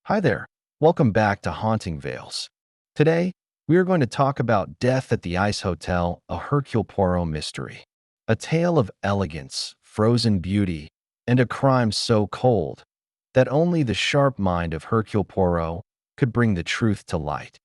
Hi there. Welcome back to Haunting Vales. Today, we are going to talk about Death at the Ice Hotel, a Hercule Poirot mystery. A tale of elegance, frozen beauty, and a crime so cold that only the sharp mind of Hercule Poirot could bring the truth to light.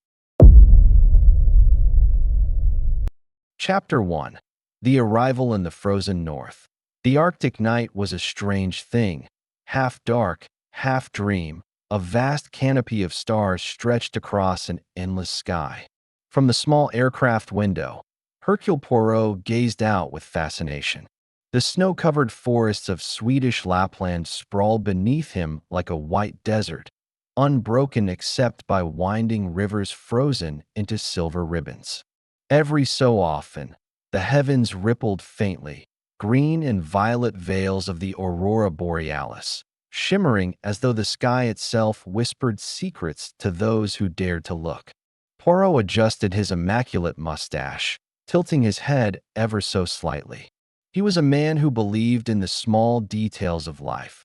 Chapter 1. The Arrival in the Frozen North. The Arctic night was a strange thing, half dark, half dream. A vast canopy of stars stretched across an endless sky. From the small aircraft window, Hercule Poirot gazed out with fascination. The snow-covered forests of Swedish Lapland sprawled beneath him like a white desert, unbroken except by winding rivers frozen into silver ribbons. Every so often, the heavens rippled faintly, green and violet veils of the aurora borealis, shimmering as though the sky itself whispered secrets to those who dared to look. Poirot adjusted his immaculate mustache, tilting his head ever so slightly. He was a man who believed in the small details of life: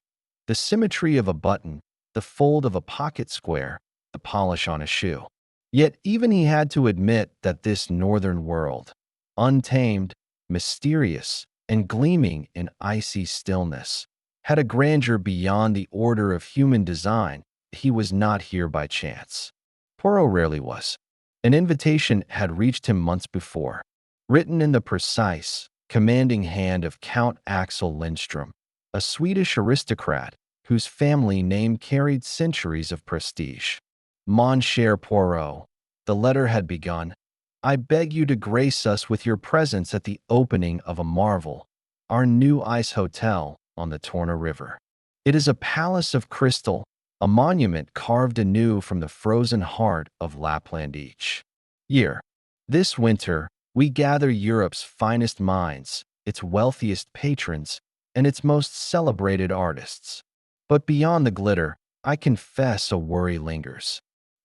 the symmetry of a button, the fold of a pocket square, the polish on a shoe. Yet even he had to admit that this northern world, untamed, mysterious, and gleaming in icy stillness, had a grandeur beyond the order of human design. He was not here by chance. Poirot rarely was. An invitation had reached him months before, written in the precise, commanding hand of Count Axel Lindström, a Swedish aristocrat whose family name carried centuries of prestige. Mon cher Poirot, the letter had begun, I beg you to grace us with your presence at the opening of a marvel, our new ice hotel on the Torna River. It is a palace of crystal, a monument carved anew from the frozen heart of Lapland each year. This winter, we gather Europe's finest minds, its wealthiest patrons, and its most celebrated artists. But beyond the glitter, I confess a worry lingers.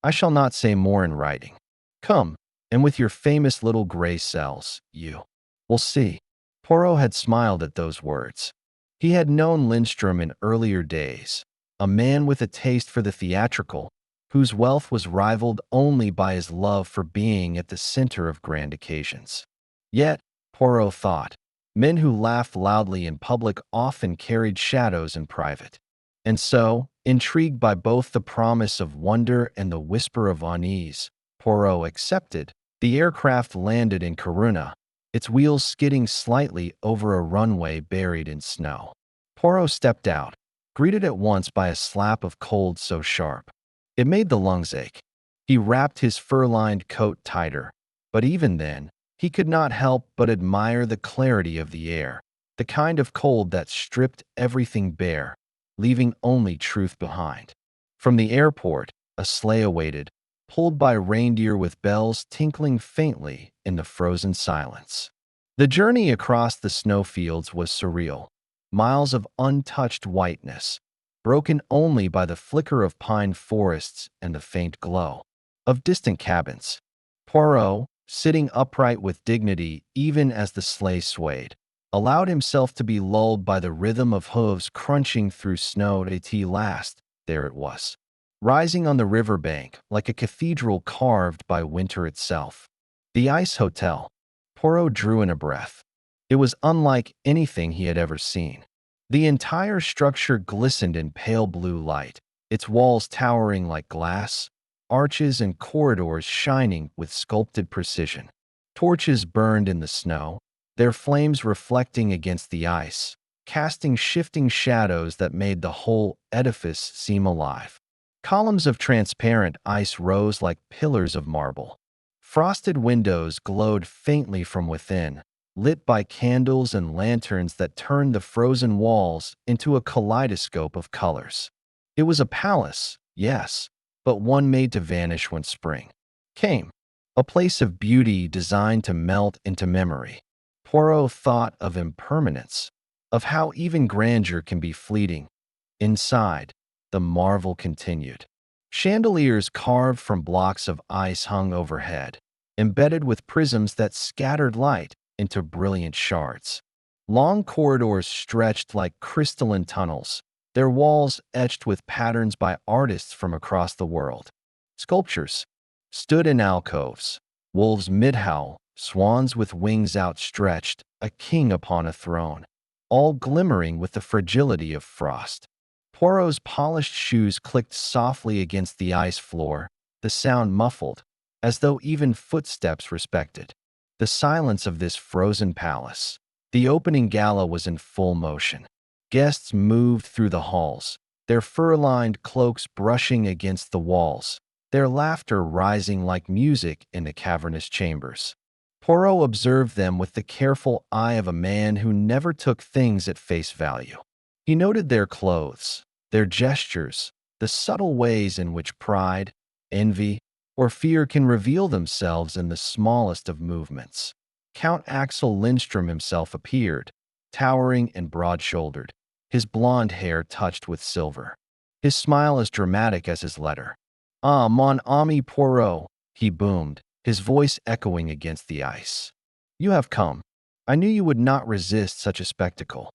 I shall not say more in writing. Come, and with your famous little gray cells, you will see. Poirot had smiled at those words. He had known Lindström in earlier days, a man with a taste for the theatrical, whose wealth was rivaled only by his love for being at the center of grand occasions. Yet, Poirot thought, men who laughed loudly in public often carried shadows in private. And so, intrigued by both the promise of wonder and the whisper of unease, Poirot accepted. The aircraft landed in Corunna, its wheels skidding slightly over a runway buried in snow. Poirot stepped out, greeted at once by a slap of cold so sharp it made the lungs ache. He wrapped his fur-lined coat tighter, but even then, he could not help but admire the clarity of the air, the kind of cold that stripped everything bare, leaving only truth behind. From the airport, a sleigh awaited, pulled by reindeer with bells tinkling faintly in the frozen silence. The journey across the snowfields was surreal. Miles of untouched whiteness, broken only by the flicker of pine forests and the faint glow of distant cabins. Poirot, sitting upright with dignity even as the sleigh swayed, allowed himself to be lulled by the rhythm of hooves crunching through snow. At last, there it was, rising on the riverbank like a cathedral carved by winter itself. The Ice Hotel. Poirot drew in a breath. It was unlike anything he had ever seen. The entire structure glistened in pale blue light, its walls towering like glass, arches and corridors shining with sculpted precision. Torches burned in the snow, their flames reflecting against the ice, casting shifting shadows that made the whole edifice seem alive. Columns of transparent ice rose like pillars of marble. Frosted windows glowed faintly from within, lit by candles and lanterns that turned the frozen walls into a kaleidoscope of colors. It was a palace, yes, but one made to vanish when spring came. A place of beauty designed to melt into memory. Poirot thought of impermanence, of how even grandeur can be fleeting. Inside, the marvel continued. Chandeliers carved from blocks of ice hung overhead, embedded with prisms that scattered light into brilliant shards. Long corridors stretched like crystalline tunnels, their walls etched with patterns by artists from across the world. Sculptures stood in alcoves, wolves mid-howl, swans with wings outstretched, a king upon a throne, all glimmering with the fragility of frost. Poirot's polished shoes clicked softly against the ice floor, the sound muffled, as though even footsteps respected the silence of this frozen palace. The opening gala was in full motion. Guests moved through the halls, their fur-lined cloaks brushing against the walls, their laughter rising like music in the cavernous chambers. Poirot observed them with the careful eye of a man who never took things at face value. He noted their clothes, their gestures, the subtle ways in which pride, envy, or fear can reveal themselves in the smallest of movements. Count Axel Lindstrom himself appeared, towering and broad-shouldered, his blonde hair touched with silver, his smile as dramatic as his letter. "Ah, mon ami Poirot," he boomed, his voice echoing against the ice. "You have come. I knew you would not resist such a spectacle."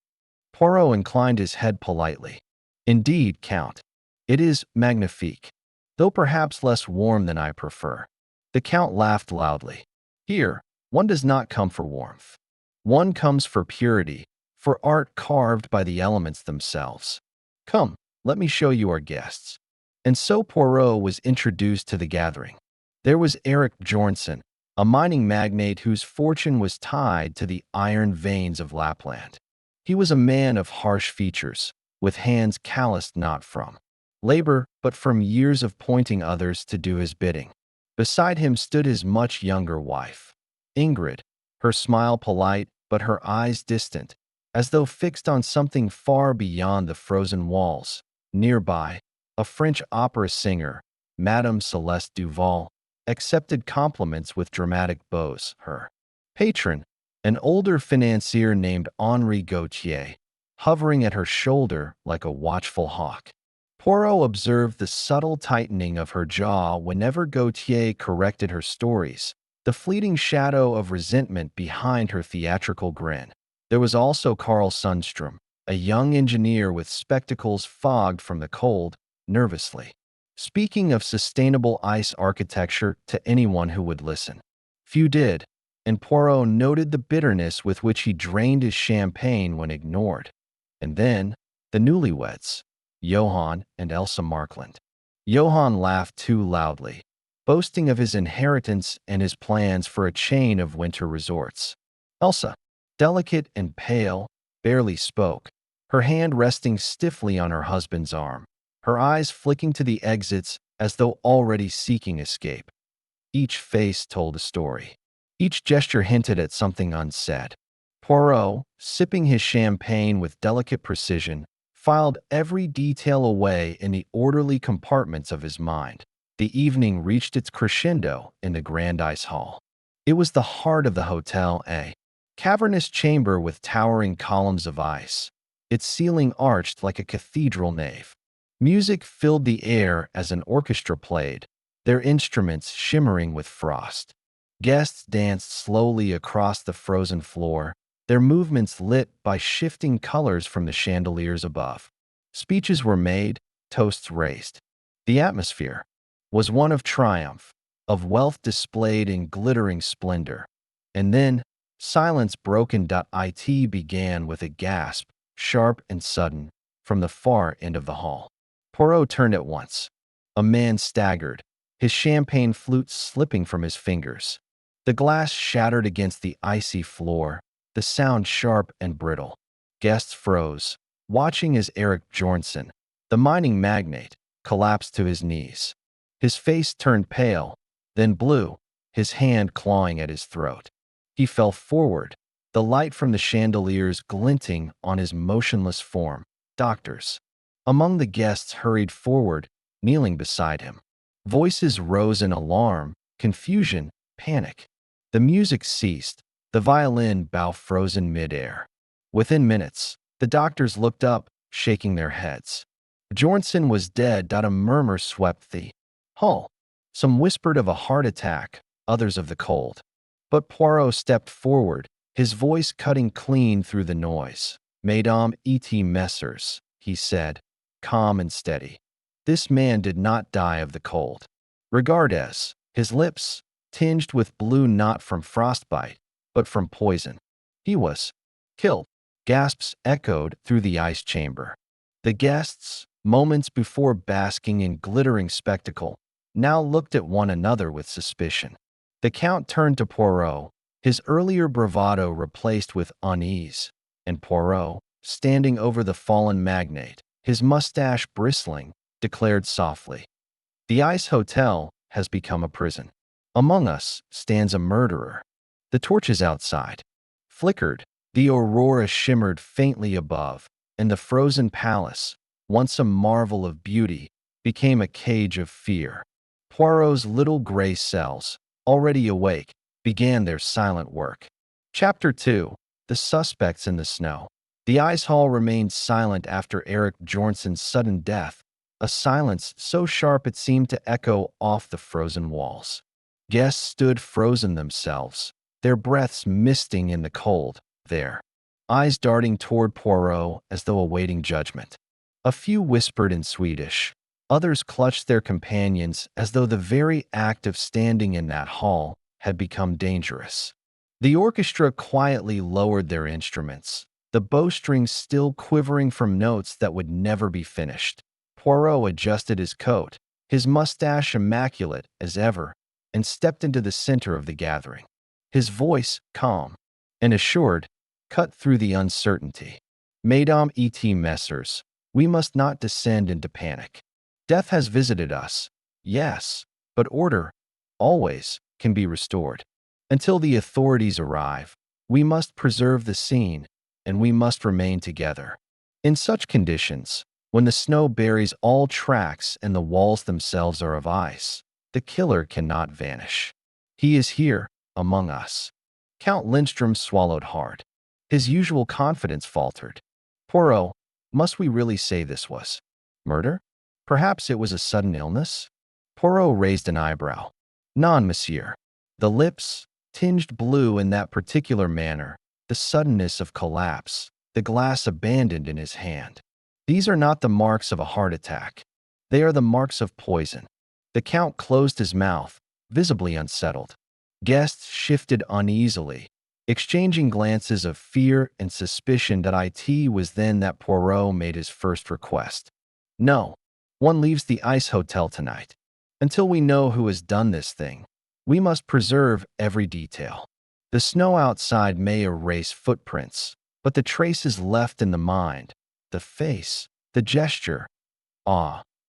Poirot inclined his head politely. "Indeed, Count, it is magnifique, though perhaps less warm than I prefer." The Count laughed loudly. "Here, one does not come for warmth. One comes for purity, for art carved by the elements themselves. Come, let me show you our guests." And so Poirot was introduced to the gathering. There was Erik Bjornsson, a mining magnate whose fortune was tied to the iron veins of Lapland. He was a man of harsh features, with hands calloused not from labor, but from years of pointing others to do his bidding. Beside him stood his much younger wife, Ingrid, her smile polite, but her eyes distant, as though fixed on something far beyond the frozen walls. Nearby, a French opera singer, Madame Celeste Duval, accepted compliments with dramatic bows. Her patron, an older financier named Henri Gautier, hovering at her shoulder like a watchful hawk. Poirot observed the subtle tightening of her jaw whenever Gautier corrected her stories, the fleeting shadow of resentment behind her theatrical grin. There was also Carl Sundstrom, a young engineer with spectacles fogged from the cold, nervously speaking of sustainable ice architecture to anyone who would listen. Few did, and Poirot noted the bitterness with which he drained his champagne when ignored. And then, the newlyweds, Johann and Elsa Markland. Johann laughed too loudly, boasting of his inheritance and his plans for a chain of winter resorts. Elsa, delicate and pale, barely spoke, her hand resting stiffly on her husband's arm, her eyes flicking to the exits as though already seeking escape. Each face told a story. Each gesture hinted at something unsaid. Poirot, sipping his champagne with delicate precision, filed every detail away in the orderly compartments of his mind. The evening reached its crescendo in the grand ice hall. It was the heart of the hotel, a cavernous chamber with towering columns of ice, its ceiling arched like a cathedral nave. Music filled the air as an orchestra played, their instruments shimmering with frost. Guests danced slowly across the frozen floor, their movements lit by shifting colors from the chandeliers above. Speeches were made, toasts raised. The atmosphere was one of triumph, of wealth displayed in glittering splendor. And then, silence broken. It began with a gasp, sharp and sudden, from the far end of the hall. Poirot turned at once. A man staggered, his champagne flute slipping from his fingers. The glass shattered against the icy floor, the sound sharp and brittle. Guests froze, watching as Erik Bjornsson, the mining magnate, collapsed to his knees. His face turned pale, then blue, his hand clawing at his throat. He fell forward, the light from the chandeliers glinting on his motionless form. Doctors among the guests hurried forward, kneeling beside him. Voices rose in alarm, confusion, panic. The music ceased, the violin bow frozen mid-air. Within minutes, the doctors looked up, shaking their heads. Bjornsson was dead. A murmur swept the hall. Some whispered of a heart attack, others of the cold. But Poirot stepped forward, his voice cutting clean through the noise. "Mesdames et messieurs," he said, calm and steady. This man did not die of the cold. Regardez, his lips, tinged with blue not from frostbite, but from poison. He was killed. Gasps echoed through the ice chamber. The guests, moments before basking in glittering spectacle, now looked at one another with suspicion. The Count turned to Poirot, his earlier bravado replaced with unease, and Poirot, standing over the fallen magnate, his mustache bristling, declared softly, "The Ice Hotel has become a prison. Among us stands a murderer." The torches outside flickered, the aurora shimmered faintly above, and the frozen palace, once a marvel of beauty, became a cage of fear. Poirot's little gray cells, already awake, began their silent work. Chapter 2. The Suspects in the Snow. The ice hall remained silent after Eric Bjornson's sudden death, a silence so sharp it seemed to echo off the frozen walls. Guests stood frozen themselves, their breaths misting in the cold, their eyes darting toward Poirot as though awaiting judgment. A few whispered in Swedish. Others clutched their companions as though the very act of standing in that hall had become dangerous. The orchestra quietly lowered their instruments, the bowstrings still quivering from notes that would never be finished. Poirot adjusted his coat, his mustache immaculate as ever, and stepped into the center of the gathering. His voice, calm and assured, cut through the uncertainty. "Mesdames et messieurs, we must not descend into panic. Death has visited us, yes, but order, always, can be restored. Until the authorities arrive, we must preserve the scene, and we must remain together. In such conditions, when the snow buries all tracks and the walls themselves are of ice, the killer cannot vanish. He is here, among us." Count Lindstrom swallowed hard. His usual confidence faltered. "Poirot, must we really say this was murder? Perhaps it was a sudden illness?" Poirot raised an eyebrow. "Non, monsieur." The lips, tinged blue in that particular manner, the suddenness of collapse, the glass abandoned in his hand. "These are not the marks of a heart attack. They are the marks of poison." The Count closed his mouth, visibly unsettled. Guests shifted uneasily, exchanging glances of fear and suspicion. It was then that Poirot made his first request. "No, one leaves the Ice Hotel tonight. Until we know who has done this thing, we must preserve every detail. The snow outside may erase footprints, but the traces left in the mind, the face, the gesture,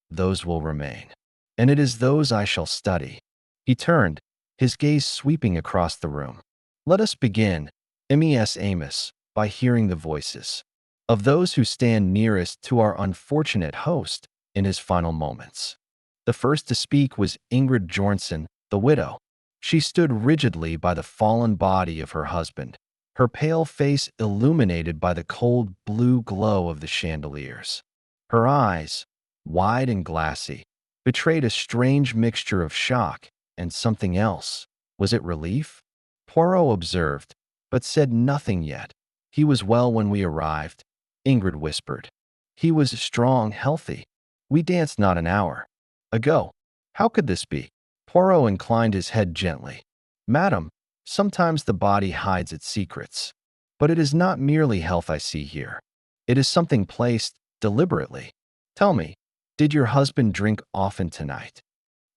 those will remain. And it is those I shall study." He turned, his gaze sweeping across the room. "Let us begin, Mes Amos, by hearing the voices of those who stand nearest to our unfortunate host in his final moments." The first to speak was Ingrid Bjornson, the widow. She stood rigidly by the fallen body of her husband, her pale face illuminated by the cold blue glow of the chandeliers. Her eyes, wide and glassy, betrayed a strange mixture of shock and something else. Was it relief? Poirot observed, but said nothing yet. "He was well when we arrived," Ingrid whispered. "He was strong, healthy. We danced not an hour ago. How could this be?" Poirot inclined his head gently. "Madam, sometimes the body hides its secrets. But it is not merely health I see here. It is something placed deliberately. Tell me, did your husband drink often tonight?"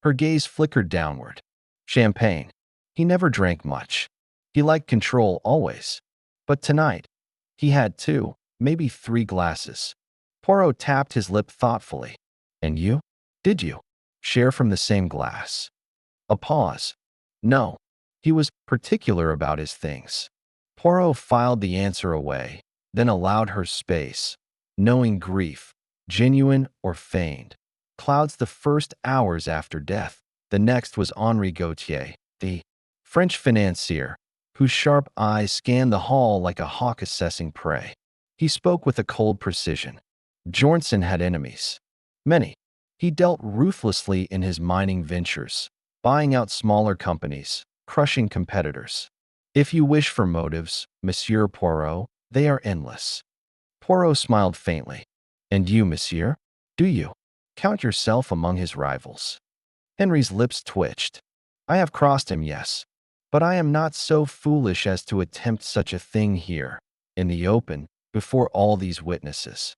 Her gaze flickered downward. "Champagne. He never drank much. He liked control always. But tonight, he had 2, maybe 3 glasses." Poirot tapped his lip thoughtfully. "And you? Did you share from the same glass?" A pause. "No. He was particular about his things." Poirot filed the answer away, then allowed her space, knowing grief, genuine or feigned, clouds the first hours after death. The next was Henri Gautier, the French financier, whose sharp eyes scanned the hall like a hawk assessing prey. He spoke with a cold precision. Bjornson had enemies. Many. He dealt ruthlessly in his mining ventures, buying out smaller companies, crushing competitors. If you wish for motives, Monsieur Poirot, they are endless." Poirot smiled faintly. And you, monsieur? Do you count yourself among his rivals? Henry's lips twitched. I have crossed him, yes. But I am not so foolish as to attempt such a thing here, in the open, before all these witnesses.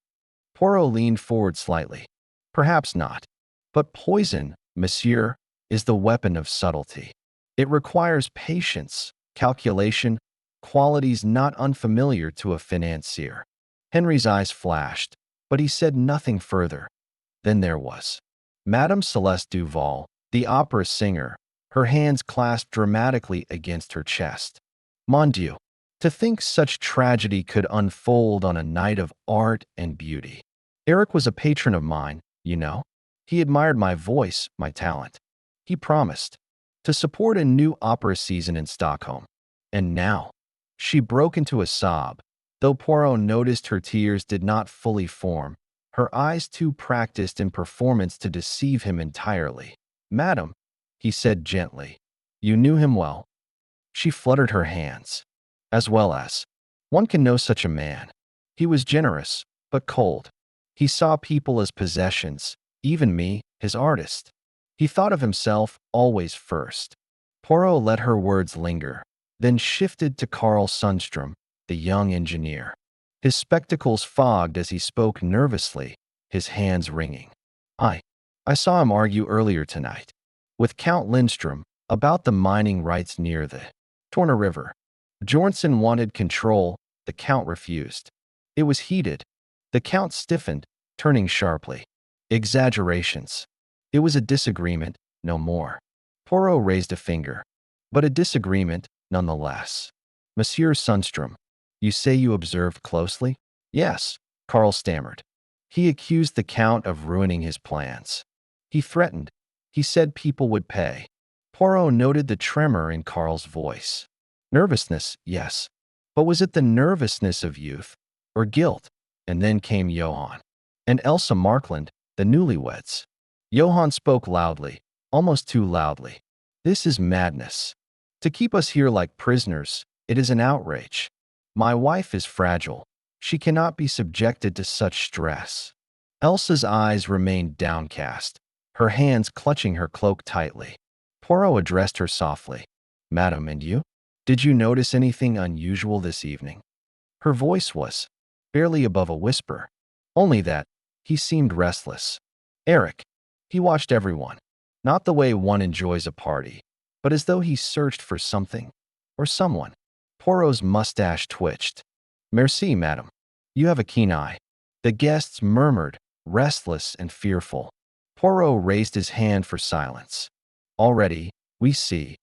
Poirot leaned forward slightly. Perhaps not. But poison, monsieur, is the weapon of subtlety. It requires patience, calculation, qualities not unfamiliar to a financier. Henry's eyes flashed, but he said nothing further. Then there was Madame Celeste Duval, the opera singer, her hands clasped dramatically against her chest. Mon Dieu, to think such tragedy could unfold on a night of art and beauty. Eric was a patron of mine, you know. He admired my voice, my talent. He promised to support a new opera season in Stockholm. And now, she broke into a sob. Though Poirot noticed her tears did not fully form, her eyes too practiced in performance to deceive him entirely. Madam, he said gently, you knew him well. She fluttered her hands. As well as one can know such a man. He was generous, but cold. He saw people as possessions, even me, his artist. He thought of himself always first. Poirot let her words linger, then shifted to Carl Sundstrom, the young engineer. His spectacles fogged as he spoke nervously, his hands wringing. I saw him argue earlier tonight with Count Lindstrom about the mining rights near the Torna River. Bjornsson wanted control, the Count refused. It was heated. The Count stiffened, turning sharply. Exaggerations. It was a disagreement, no more. Poirot raised a finger. But a disagreement, nonetheless. Monsieur Sundstrom, you say you observed closely? Yes, Carl stammered. He accused the Count of ruining his plans. He threatened. He said people would pay. Poirot noted the tremor in Carl's voice. Nervousness, yes. But was it the nervousness of youth or guilt? And then came Johann and Elsa Markland, the newlyweds. Johann spoke loudly, almost too loudly. This is madness. To keep us here like prisoners, it is an outrage. My wife is fragile. She cannot be subjected to such stress. Elsa's eyes remained downcast, her hands clutching her cloak tightly. Poirot addressed her softly. Madam, and you? Did you notice anything unusual this evening? Her voice was barely above a whisper. Only that he seemed restless. Eric. He watched everyone, not the way one enjoys a party, but as though he searched for something or someone. Poirot's mustache twitched. Merci, madam. You have a keen eye. The guests murmured, restless and fearful. Poirot raised his hand for silence. Already, we see.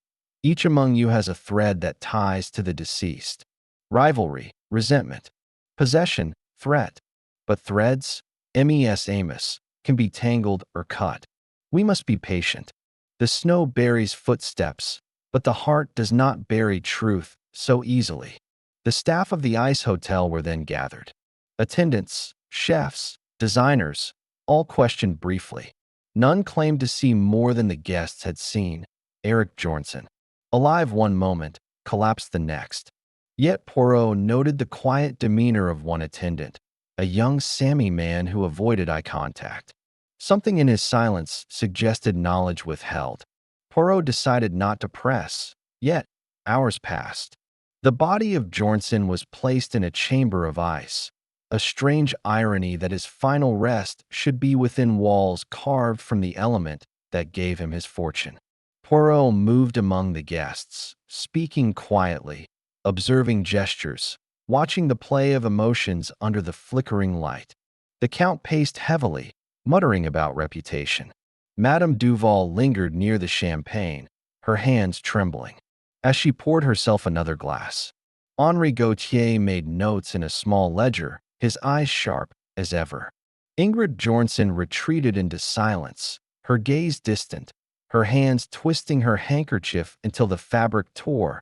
Each among you has a thread that ties to the deceased. Rivalry, resentment, possession, threat. But threads, Amos, can be tangled or cut. We must be patient. The snow buries footsteps, but the heart does not bury truth so easily. The staff of the ice hotel were then gathered. Attendants, chefs, designers, all questioned briefly. None claimed to see more than the guests had seen. Eric Bjornsson, alive one moment, collapsed the next. Yet Poirot noted the quiet demeanor of one attendant, a young Sami man who avoided eye contact. Something in his silence suggested knowledge withheld. Poirot decided not to press. Yet, hours passed. The body of Bjornsson was placed in a chamber of ice. A strange irony that his final rest should be within walls carved from the element that gave him his fortune. Poirot moved among the guests, speaking quietly, observing gestures, watching the play of emotions under the flickering light. The Count paced heavily, muttering about reputation. Madame Duval lingered near the champagne, her hands trembling. As she poured herself another glass, Henri Gautier made notes in a small ledger, his eyes sharp as ever. Ingrid Bjornsson retreated into silence, her gaze distant, her hands twisting her handkerchief until the fabric tore.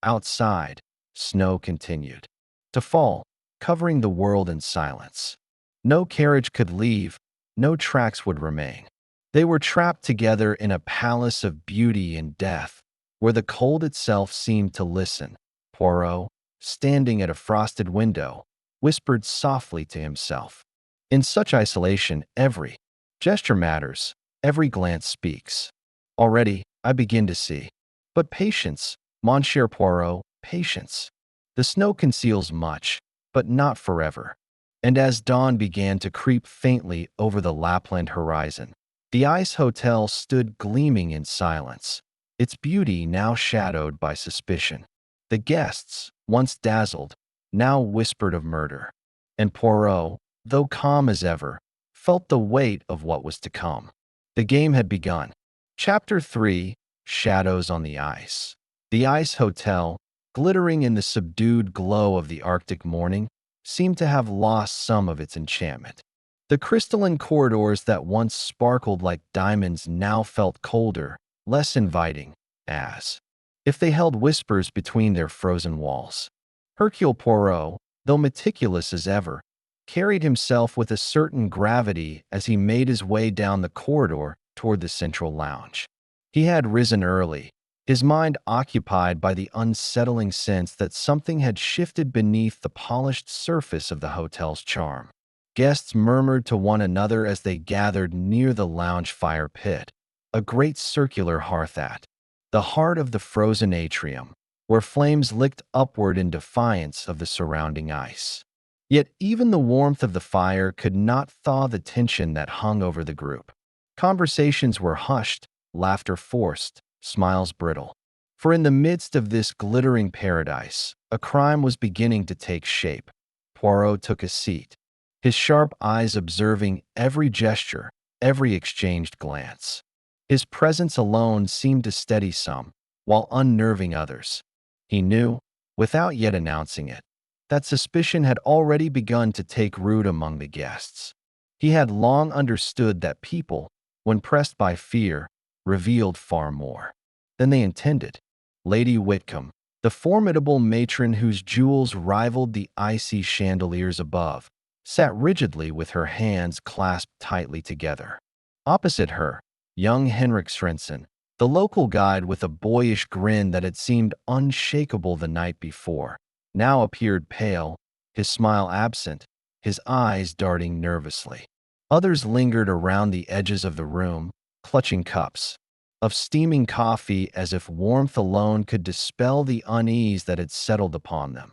Outside, snow continued to fall, covering the world in silence. No carriage could leave, no tracks would remain. They were trapped together in a palace of beauty and death, where the cold itself seemed to listen. Poirot, standing at a frosted window, whispered softly to himself, In such isolation, every gesture matters, every glance speaks. Already, I begin to see. But patience, Monsieur Poirot, patience. The snow conceals much, but not forever. And as dawn began to creep faintly over the Lapland horizon, the ice hotel stood gleaming in silence, its beauty now shadowed by suspicion. The guests, once dazzled, now whispered of murder. And Poirot, though calm as ever, felt the weight of what was to come. The game had begun. Chapter 3: Shadows on the Ice. The ice hotel, glittering in the subdued glow of the Arctic morning, seemed to have lost some of its enchantment. The crystalline corridors that once sparkled like diamonds now felt colder, less inviting, as if they held whispers between their frozen walls. Hercule Poirot, though meticulous as ever, carried himself with a certain gravity as he made his way down the corridor toward the central lounge. He had risen early, his mind occupied by the unsettling sense that something had shifted beneath the polished surface of the hotel's charm. Guests murmured to one another as they gathered near the lounge fire pit, a great circular hearth at the heart of the frozen atrium, where flames licked upward in defiance of the surrounding ice. Yet even the warmth of the fire could not thaw the tension that hung over the group. Conversations were hushed, laughter forced, smiles brittle. For in the midst of this glittering paradise, a crime was beginning to take shape. Poirot took a seat, his sharp eyes observing every gesture, every exchanged glance. His presence alone seemed to steady some, while unnerving others. He knew, without yet announcing it, that suspicion had already begun to take root among the guests. He had long understood that people, when pressed by fear, revealed far more than they intended. Lady Whitcomb, the formidable matron whose jewels rivaled the icy chandeliers above, sat rigidly with her hands clasped tightly together. Opposite her, young Henrik Svensson, the local guide with a boyish grin that had seemed unshakable the night before, now appeared pale, his smile absent, his eyes darting nervously. Others lingered around the edges of the room, clutching cups of steaming coffee as if warmth alone could dispel the unease that had settled upon them.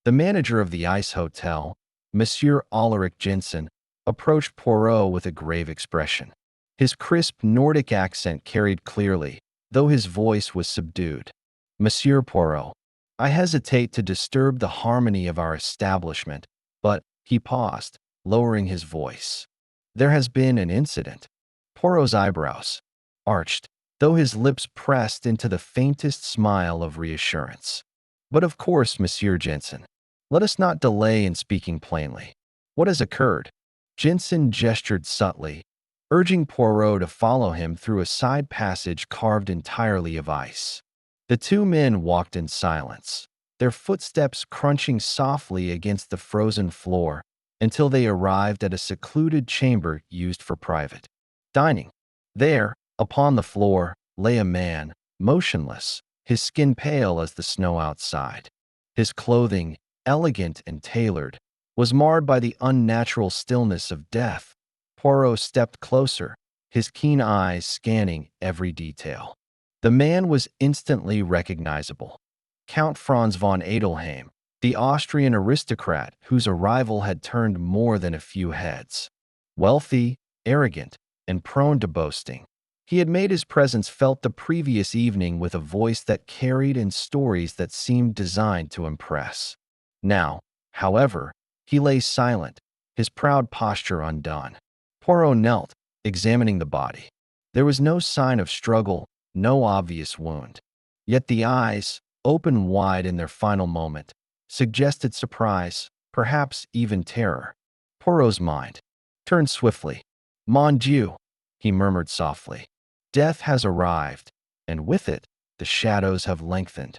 The manager of the ice hotel, Monsieur Ulrich Jensen, approached Poirot with a grave expression. His crisp Nordic accent carried clearly, though his voice was subdued. Monsieur Poirot, I hesitate to disturb the harmony of our establishment, but, he paused, lowering his voice. There has been an incident. Poirot's eyebrows arched, though his lips pressed into the faintest smile of reassurance. But of course, Monsieur Jensen, let us not delay in speaking plainly. What has occurred? Jensen gestured subtly, urging Poirot to follow him through a side passage carved entirely of ice. The two men walked in silence, their footsteps crunching softly against the frozen floor until they arrived at a secluded chamber used for private dining. There, upon the floor, lay a man, motionless, his skin pale as the snow outside. His clothing, elegant and tailored, was marred by the unnatural stillness of death. Poirot stepped closer, his keen eyes scanning every detail. The man was instantly recognizable. Count Franz von Adelheim, the Austrian aristocrat whose arrival had turned more than a few heads. Wealthy, arrogant, and prone to boasting, he had made his presence felt the previous evening with a voice that carried in stories that seemed designed to impress. Now, however, he lay silent, his proud posture undone. Poirot knelt, examining the body. There was no sign of struggle, no obvious wound. Yet the eyes, open wide in their final moment, suggested surprise, perhaps even terror. Poirot's mind turned swiftly. Mon Dieu, he murmured softly. Death has arrived, and with it, the shadows have lengthened.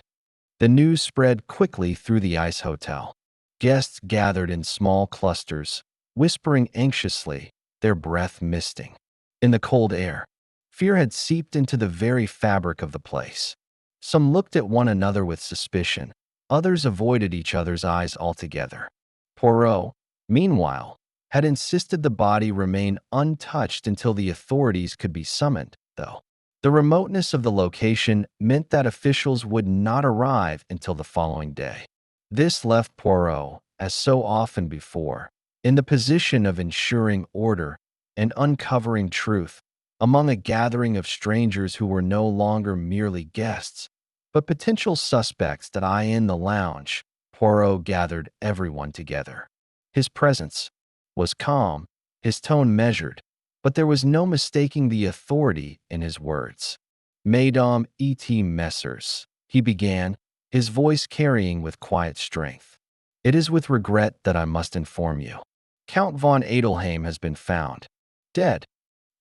The news spread quickly through the ice hotel. Guests gathered in small clusters, whispering anxiously, their breath misting. In the cold air, fear had seeped into the very fabric of the place. Some looked at one another with suspicion, others avoided each other's eyes altogether. Poirot, meanwhile, had insisted the body remain untouched until the authorities could be summoned, though. The remoteness of the location meant that officials would not arrive until the following day. This left Poirot, as so often before, in the position of ensuring order and uncovering truth among a gathering of strangers who were no longer merely guests, but potential suspects that eye in the lounge. Poirot gathered everyone together. His presence was calm, his tone measured, but there was no mistaking the authority in his words. Mesdames et messieurs, he began, his voice carrying with quiet strength. It is with regret that I must inform you. Count von Adelheim has been found, dead.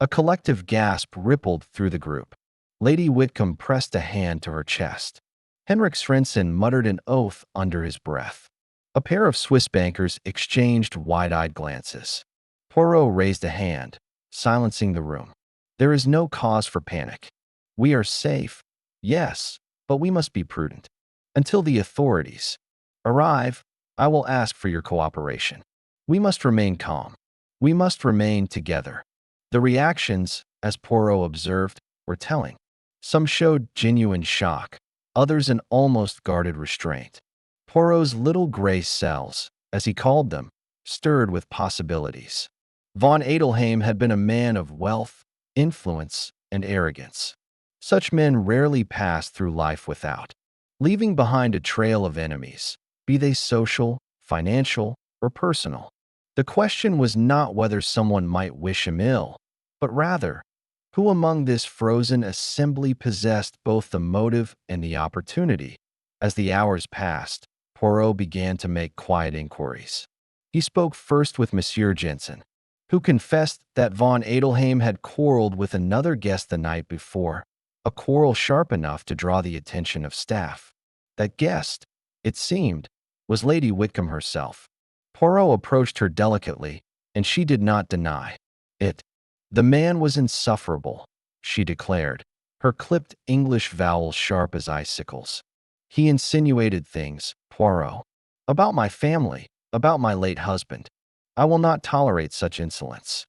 A collective gasp rippled through the group. Lady Whitcomb pressed a hand to her chest. Henrik Svensson muttered an oath under his breath. A pair of Swiss bankers exchanged wide-eyed glances. Poirot raised a hand, silencing the room. There is no cause for panic. We are safe, yes, but we must be prudent. Until the authorities arrive, I will ask for your cooperation. We must remain calm. We must remain together. The reactions, as Poirot observed, were telling. Some showed genuine shock, others an almost guarded restraint. Poirot's little gray cells, as he called them, stirred with possibilities. Von Adelheim had been a man of wealth, influence, and arrogance. Such men rarely passed through life without leaving behind a trail of enemies, be they social, financial, or personal. The question was not whether someone might wish him ill, but rather, who among this frozen assembly possessed both the motive and the opportunity? As the hours passed, Poirot began to make quiet inquiries. He spoke first with Monsieur Jensen, who confessed that von Adelheim had quarreled with another guest the night before, a quarrel sharp enough to draw the attention of staff. That guest, it seemed, was Lady Whitcomb herself. Poirot approached her delicately, and she did not deny it. The man was insufferable, she declared, her clipped English vowels sharp as icicles. He insinuated things, Poirot, about my family, about my late husband. I will not tolerate such insolence.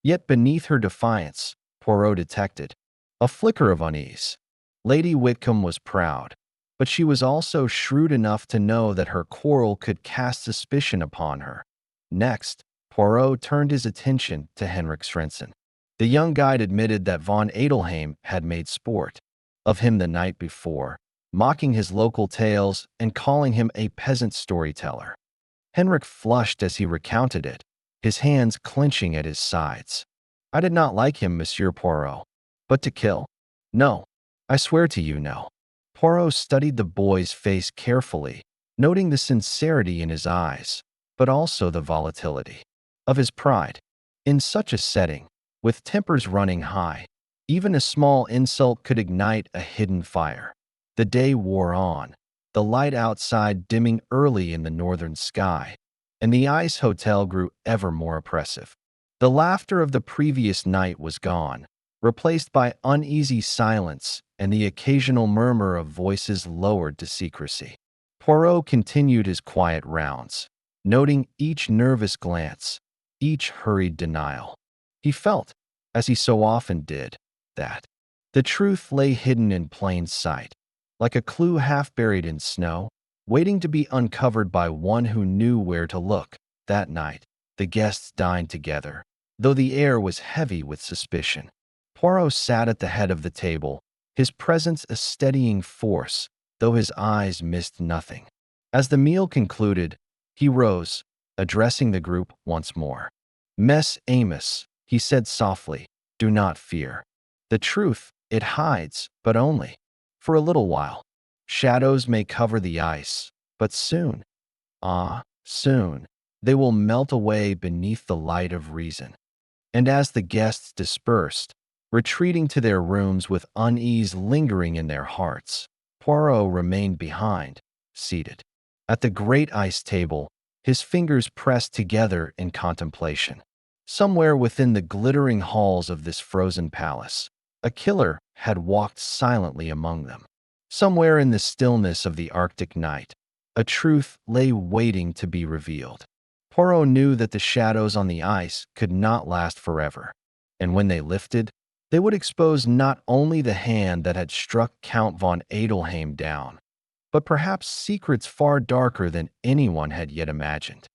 Yet beneath her defiance, Poirot detected a flicker of unease. Lady Whitcomb was proud, but she was also shrewd enough to know that her quarrel could cast suspicion upon her. Next, Poirot turned his attention to Henrik Svensson. The young guide admitted that von Adelheim had made sport of him the night before, mocking his local tales and calling him a peasant storyteller. Henrik flushed as he recounted it, his hands clenching at his sides. I did not like him, Monsieur Poirot. But to kill? No. I swear to you, no. Poirot studied the boy's face carefully, noting the sincerity in his eyes, but also the volatility of his pride. In such a setting, with tempers running high, even a small insult could ignite a hidden fire. The day wore on, the light outside dimming early in the northern sky, and the ice hotel grew ever more oppressive. The laughter of the previous night was gone, replaced by uneasy silence and the occasional murmur of voices lowered to secrecy. Poirot continued his quiet rounds, noting each nervous glance, each hurried denial. He felt, as he so often did, that the truth lay hidden in plain sight, like a clue half buried in snow, waiting to be uncovered by one who knew where to look. That night, the guests dined together, though the air was heavy with suspicion. Poirot sat at the head of the table, his presence a steadying force, though his eyes missed nothing. As the meal concluded, he rose, addressing the group once more. Mess Amos, he said softly, do not fear. The truth, it hides, but only for a little while. Shadows may cover the ice, but soon, soon, they will melt away beneath the light of reason. And as the guests dispersed, retreating to their rooms with unease lingering in their hearts, Poirot remained behind, seated at the great ice table, his fingers pressed together in contemplation. Somewhere within the glittering halls of this frozen palace, a killer had walked silently among them. Somewhere in the stillness of the Arctic night, a truth lay waiting to be revealed. Poirot knew that the shadows on the ice could not last forever, and when they lifted, they would expose not only the hand that had struck Count von Adelheim down, but perhaps secrets far darker than anyone had yet imagined.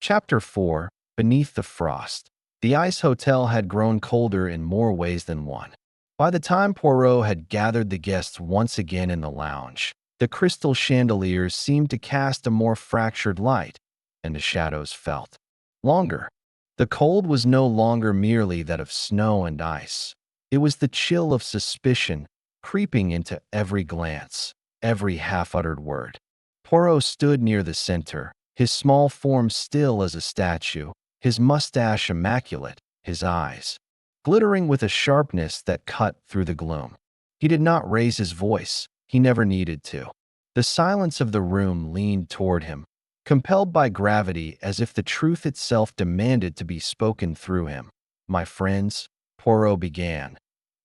Chapter 4: Beneath the Frost. The ice hotel had grown colder in more ways than one. By the time Poirot had gathered the guests once again in the lounge, the crystal chandeliers seemed to cast a more fractured light, and the shadows felt longer. The cold was no longer merely that of snow and ice. It was the chill of suspicion creeping into every glance, every half-uttered word. Poirot stood near the center, his small form still as a statue, his mustache immaculate, his eyes glittering with a sharpness that cut through the gloom. He did not raise his voice. He never needed to. The silence of the room leaned toward him, compelled by gravity as if the truth itself demanded to be spoken through him. "My friends," Poirot began,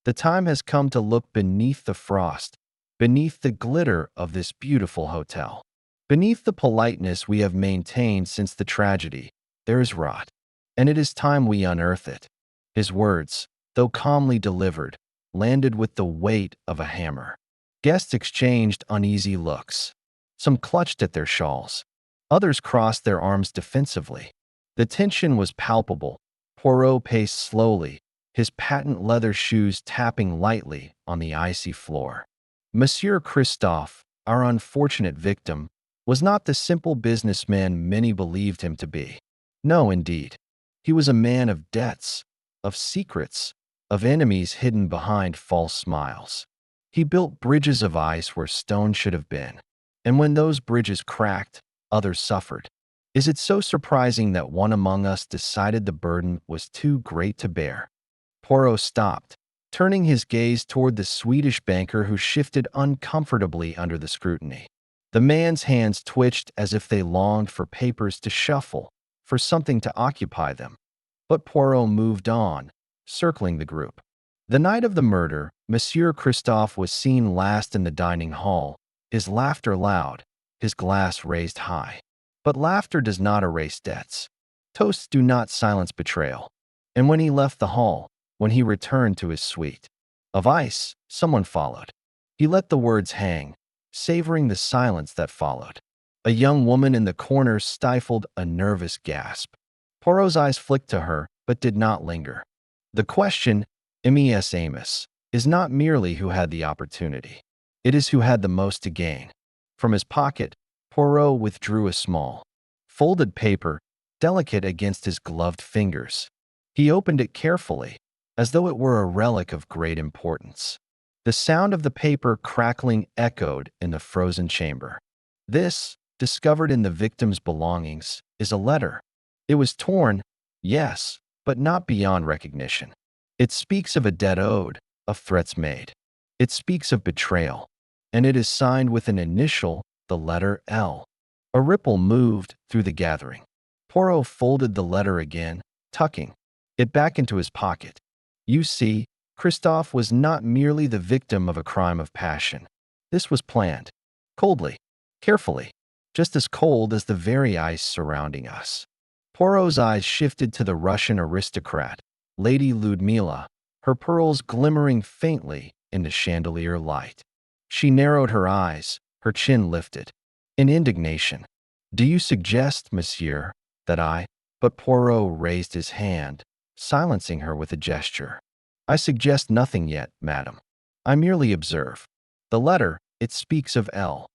"the time has come to look beneath the frost, beneath the glitter of this beautiful hotel. Beneath the politeness we have maintained since the tragedy, there is rot, and it is time we unearth it." His words, though calmly delivered, landed with the weight of a hammer. Guests exchanged uneasy looks. Some clutched at their shawls. Others crossed their arms defensively. The tension was palpable. Poirot paced slowly, his patent leather shoes tapping lightly on the icy floor. Monsieur Christophe, our unfortunate victim, was not the simple businessman many believed him to be. No, indeed. He was a man of debts, of secrets, of enemies hidden behind false smiles. He built bridges of ice where stone should have been, and when those bridges cracked, others suffered. Is it so surprising that one among us decided the burden was too great to bear? Poirot stopped, turning his gaze toward the Swedish banker who shifted uncomfortably under the scrutiny. The man's hands twitched as if they longed for papers to shuffle, for something to occupy them. But Poirot moved on, circling the group. The night of the murder, Monsieur Christophe was seen last in the dining hall, his laughter loud, his glass raised high. But laughter does not erase debts. Toasts do not silence betrayal. And when he left the hall, when he returned to his suite of ice, someone followed. He let the words hang, savoring the silence that followed. A young woman in the corner stifled a nervous gasp. Poirot's eyes flicked to her, but did not linger. The question, Ms. Amos, is not merely who had the opportunity. It is who had the most to gain. From his pocket, Poirot withdrew a small, folded paper, delicate against his gloved fingers. He opened it carefully, as though it were a relic of great importance. The sound of the paper crackling echoed in the frozen chamber. This, discovered in the victim's belongings, is a letter. It was torn, yes, but not beyond recognition. It speaks of a debt owed, of threats made. It speaks of betrayal, and it is signed with an initial, the letter L. A ripple moved through the gathering. Poirot folded the letter again, tucking it back into his pocket. You see, Christophe was not merely the victim of a crime of passion. This was planned, coldly, carefully, just as cold as the very ice surrounding us. Poirot's eyes shifted to the Russian aristocrat, Lady Ludmila, her pearls glimmering faintly in the chandelier light. She narrowed her eyes, her chin lifted. In indignation. "Do you suggest, monsieur, that I—" But Poirot raised his hand, silencing her with a gesture. "I suggest nothing yet, madam. I merely observe. The letter, it speaks of L.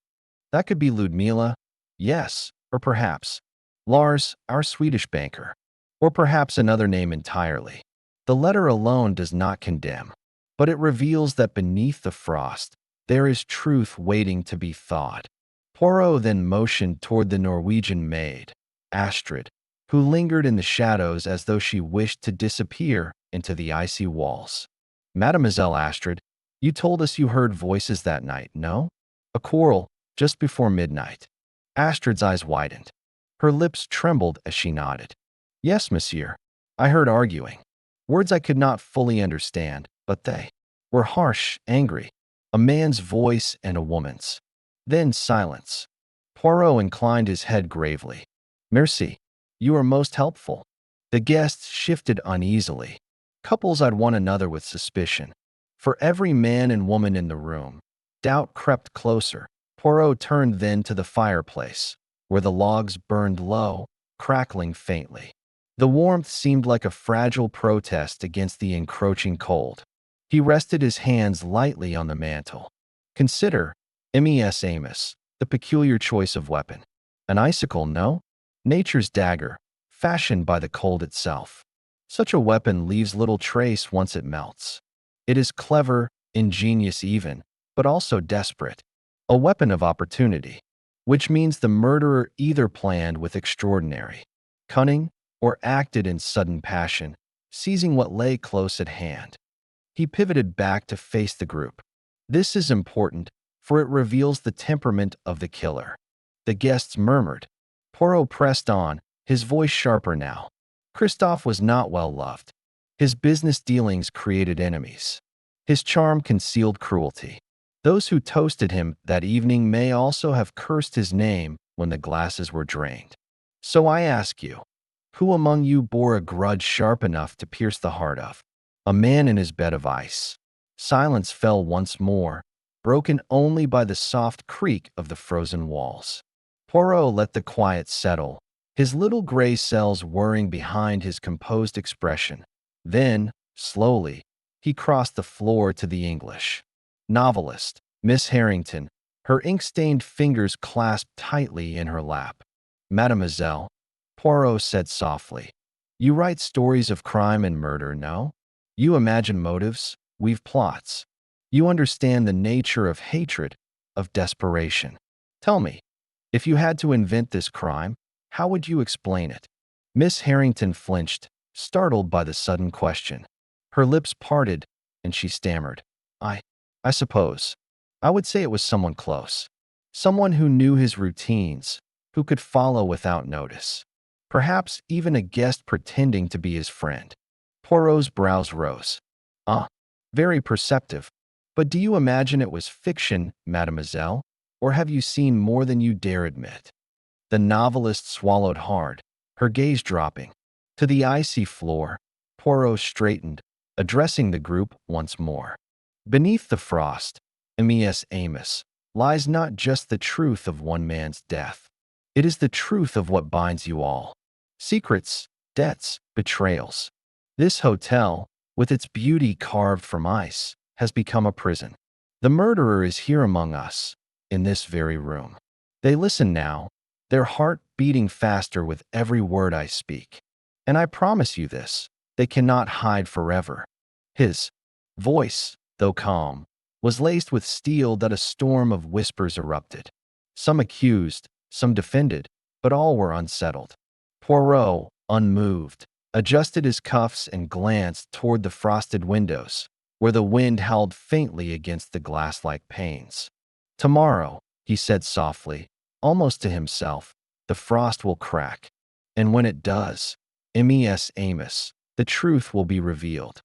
That could be Ludmila, yes, or perhaps Lars, our Swedish banker, or perhaps another name entirely. The letter alone does not condemn, but it reveals that beneath the frost, there is truth waiting to be thought." Poirot then motioned toward the Norwegian maid, Astrid, who lingered in the shadows as though she wished to disappear into the icy walls. "Mademoiselle Astrid, you told us you heard voices that night, no? A quarrel, just before midnight." Astrid's eyes widened. Her lips trembled as she nodded. "Yes, monsieur. I heard arguing. Words I could not fully understand, but they were harsh, angry. A man's voice and a woman's. Then silence." Poirot inclined his head gravely. "Merci. You are most helpful." The guests shifted uneasily. Couples eyed one another with suspicion. For every man and woman in the room, doubt crept closer. Poirot turned then to the fireplace, where the logs burned low, crackling faintly. The warmth seemed like a fragile protest against the encroaching cold. He rested his hands lightly on the mantel. "Consider, Mes Amos, the peculiar choice of weapon. An icicle, no? Nature's dagger, fashioned by the cold itself. Such a weapon leaves little trace once it melts. It is clever, ingenious even, but also desperate. A weapon of opportunity, which means the murderer either planned with extraordinary cunning or acted in sudden passion, seizing what lay close at hand." He pivoted back to face the group. "This is important, for it reveals the temperament of the killer." The guests murmured. Poirot pressed on, his voice sharper now. Christophe was not well loved. His business dealings created enemies. His charm concealed cruelty. Those who toasted him that evening may also have cursed his name when the glasses were drained. So I ask you, who among you bore a grudge sharp enough to pierce the heart of a man in his bed of ice? Silence fell once more, broken only by the soft creak of the frozen walls. Poirot let the quiet settle, his little gray cells whirring behind his composed expression. Then, slowly, he crossed the floor to the English novelist, Miss Harrington, her ink-stained fingers clasped tightly in her lap. "Mademoiselle," Poirot said softly, "you write stories of crime and murder, no? You imagine motives, weave plots. You understand the nature of hatred, of desperation. Tell me, if you had to invent this crime, how would you explain it?" Miss Harrington flinched, startled by the sudden question. Her lips parted, and she stammered, I suppose. I would say it was someone close. Someone who knew his routines, who could follow without notice. Perhaps even a guest pretending to be his friend." Poirot's brows rose. "Ah, very perceptive. But do you imagine it was fiction, mademoiselle, or have you seen more than you dare admit?" The novelist swallowed hard, her gaze dropping. To the icy floor, Poirot straightened, addressing the group once more. "Beneath the frost, Mes Amos, lies not just the truth of one man's death. It is the truth of what binds you all. Secrets, debts, betrayals. This hotel, with its beauty carved from ice, has become a prison. The murderer is here among us, in this very room. They listen now, their heart beating faster with every word I speak. And I promise you this, they cannot hide forever." His voice, though calm, was laced with steel that a storm of whispers erupted. Some accused, some defended, but all were unsettled. Poirot, unmoved, adjusted his cuffs and glanced toward the frosted windows, where the wind howled faintly against the glass-like panes. "Tomorrow," he said softly, almost to himself, "the frost will crack. And when it does, Mes Amos, the truth will be revealed."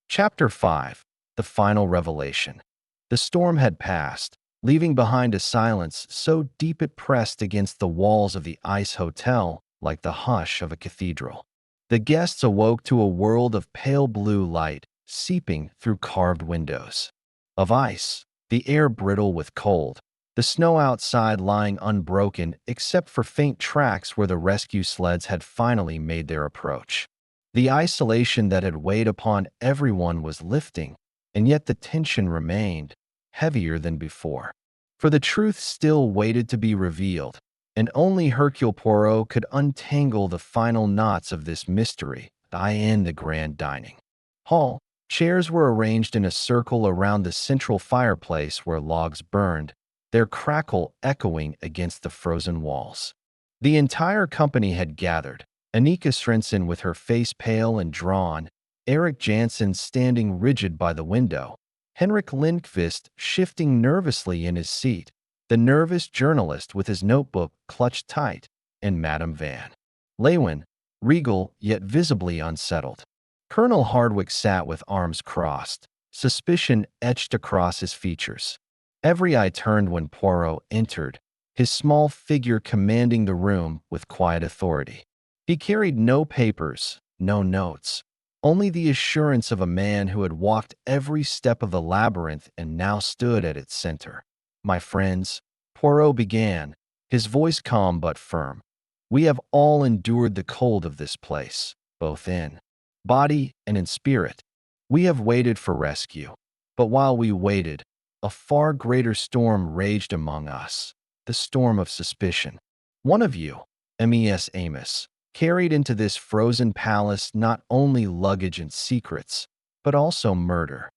Chapter 5. The Final Revelation. The storm had passed, leaving behind a silence so deep it pressed against the walls of the ice hotel like the hush of a cathedral. The guests awoke to a world of pale blue light seeping through carved windows. Of ice, the air brittle with cold, the snow outside lying unbroken except for faint tracks where the rescue sleds had finally made their approach. The isolation that had weighed upon everyone was lifting, and yet the tension remained, heavier than before. For the truth still waited to be revealed, and only Hercule Poirot could untangle the final knots of this mystery. In the grand dining hall, chairs were arranged in a circle around the central fireplace where logs burned, their crackle echoing against the frozen walls. The entire company had gathered, Annika Svensson with her face pale and drawn, Eric Jansen standing rigid by the window, Henrik Lindqvist shifting nervously in his seat, the nervous journalist with his notebook clutched tight, and Madame Van Leeuwen, regal yet visibly unsettled. Colonel Hardwick sat with arms crossed, suspicion etched across his features. Every eye turned when Poirot entered, his small figure commanding the room with quiet authority. He carried no papers, no notes, only the assurance of a man who had walked every step of the labyrinth and now stood at its center. My friends, Poirot began, his voice calm but firm. We have all endured the cold of this place, both in body and in spirit. We have waited for rescue. But while we waited, a far greater storm raged among us, the storm of suspicion. One of you, MES Amos, carried into this frozen palace not only luggage and secrets, but also murder.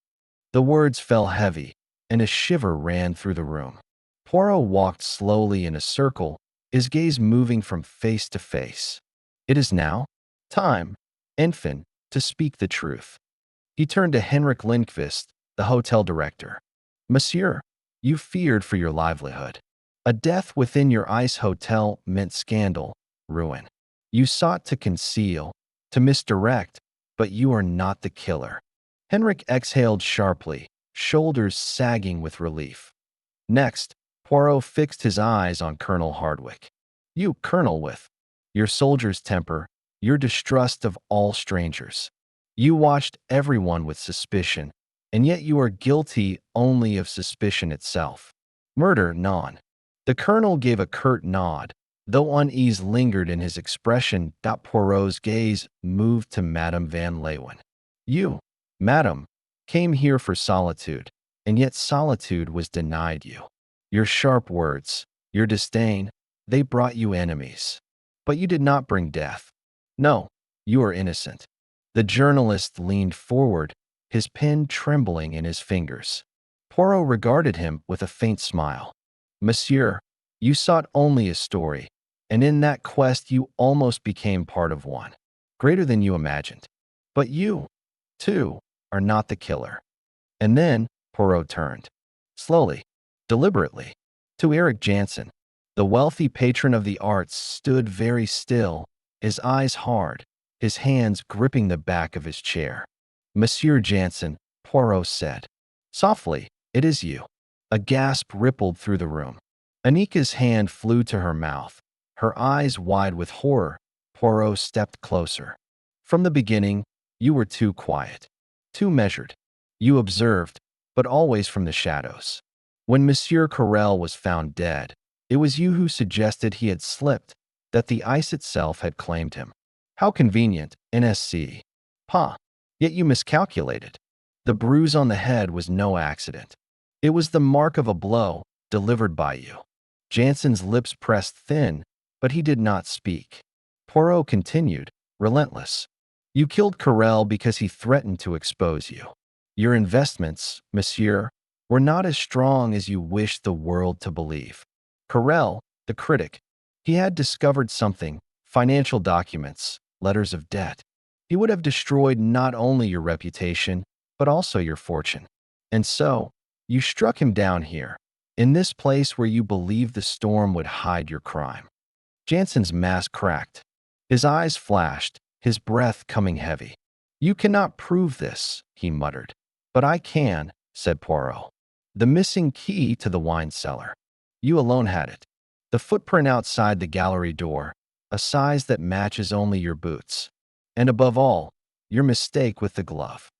The words fell heavy, and a shiver ran through the room. Poirot walked slowly in a circle, his gaze moving from face to face. It is now time, infant, to speak the truth. He turned to Henrik Lindqvist, the hotel director. Monsieur, you feared for your livelihood. A death within your ice hotel meant scandal, ruin. You sought to conceal, to misdirect, but you are not the killer. Henrik exhaled sharply, shoulders sagging with relief. Next, Poirot fixed his eyes on Colonel Hardwick. You, Colonel, with your soldier's temper, your distrust of all strangers. You watched everyone with suspicion, and yet you are guilty only of suspicion itself. Murder, none. The colonel gave a curt nod, though unease lingered in his expression. Poirot's gaze moved to Madame Van Leeuwen. You, Madame, came here for solitude, and yet solitude was denied you. Your sharp words, your disdain, they brought you enemies. But you did not bring death. No, you are innocent. The journalist leaned forward, his pen trembling in his fingers. Poirot regarded him with a faint smile. Monsieur, you sought only a story, and in that quest you almost became part of one, greater than you imagined. But you, too, are not the killer. And then Poirot turned, slowly, deliberately, to Eric Jansen. The wealthy patron of the arts stood very still, his eyes hard, his hands gripping the back of his chair. Monsieur Jansen, Poirot said. Softly, it is you. A gasp rippled through the room. Anika's hand flew to her mouth, her eyes wide with horror. Poirot stepped closer. From the beginning, you were too quiet, too measured. You observed, but always from the shadows. When Monsieur Carrel was found dead, it was you who suggested he had slipped, that the ice itself had claimed him. How convenient, NSC. Pa. Yet you miscalculated. The bruise on the head was no accident. It was the mark of a blow delivered by you. Jansen's lips pressed thin, but he did not speak. Poirot continued, relentless. You killed Carrel because he threatened to expose you. Your investments, monsieur, were not as strong as you wished the world to believe. Carrel, the critic, he had discovered something, financial documents, letters of debt. He would have destroyed not only your reputation, but also your fortune. And so, you struck him down here, in this place where you believed the storm would hide your crime. Jansen's mask cracked. His eyes flashed, his breath coming heavy. You cannot prove this, he muttered. But I can, said Poirot. The missing key to the wine cellar. You alone had it. The footprint outside the gallery door, a size that matches only your boots. And above all, your mistake with the glove.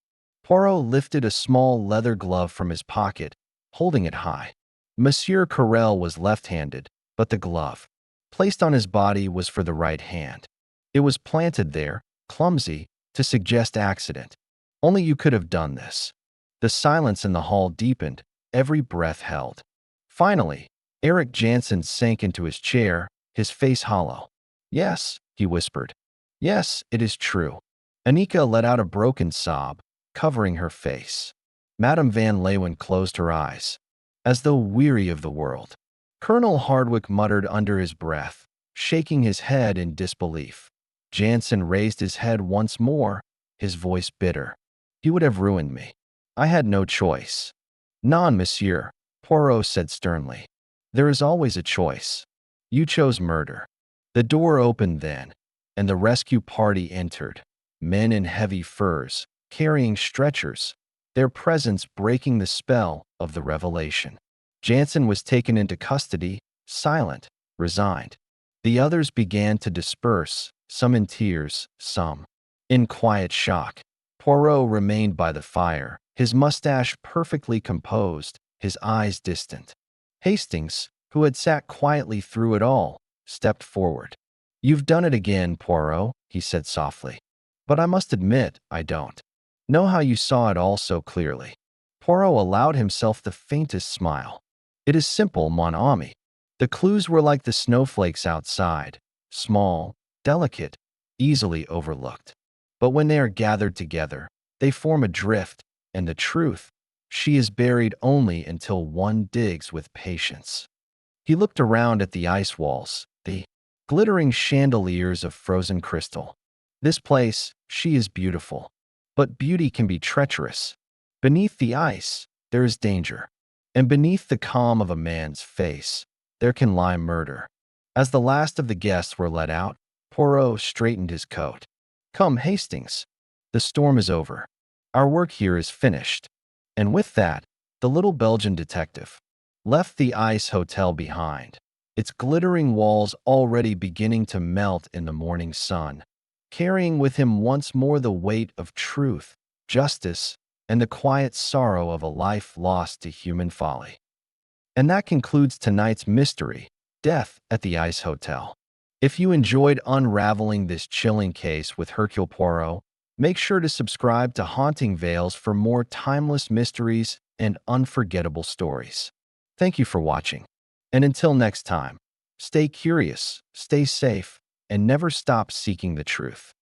Poirot lifted a small leather glove from his pocket, holding it high. Monsieur Carrel was left-handed, but the glove, placed on his body, was for the right hand. It was planted there, clumsy, to suggest accident. Only you could have done this. The silence in the hall deepened, every breath held. Finally, Eric Jansen sank into his chair, his face hollow. Yes, he whispered. Yes, it is true. Anika let out a broken sob, covering her face. Madame Van Leeuwen closed her eyes, as though weary of the world. Colonel Hardwick muttered under his breath, shaking his head in disbelief. Jansen raised his head once more, his voice bitter. He would have ruined me. I had no choice. Non, monsieur, Poirot said sternly. There is always a choice. You chose murder. The door opened then, and the rescue party entered, men in heavy furs, carrying stretchers, their presence breaking the spell of the revelation. Jansen was taken into custody, silent, resigned. The others began to disperse, some in tears, some in quiet shock. Poirot remained by the fire, his mustache perfectly composed, his eyes distant. Hastings, who had sat quietly through it all, stepped forward. "You've done it again, Poirot," he said softly. "But I must admit, I don't know how you saw it all so clearly." Poirot allowed himself the faintest smile. "It is simple, mon ami. The clues were like the snowflakes outside, small, delicate, easily overlooked. But when they are gathered together, they form a drift, and the truth, she is buried only until one digs with patience." He looked around at the ice walls, the glittering chandeliers of frozen crystal. "This place, she is beautiful. But beauty can be treacherous. Beneath the ice, there is danger. And beneath the calm of a man's face, there can lie murder." As the last of the guests were let out, Poirot straightened his coat. "Come, Hastings. The storm is over. Our work here is finished." And with that, the little Belgian detective left the ice hotel behind, its glittering walls already beginning to melt in the morning sun, carrying with him once more the weight of truth, justice, and the quiet sorrow of a life lost to human folly. And that concludes tonight's mystery, Death at the Ice Hotel. If you enjoyed unraveling this chilling case with Hercule Poirot, make sure to subscribe to Haunting Vales for more timeless mysteries and unforgettable stories. Thank you for watching. And until next time, stay curious, stay safe, and never stop seeking the truth.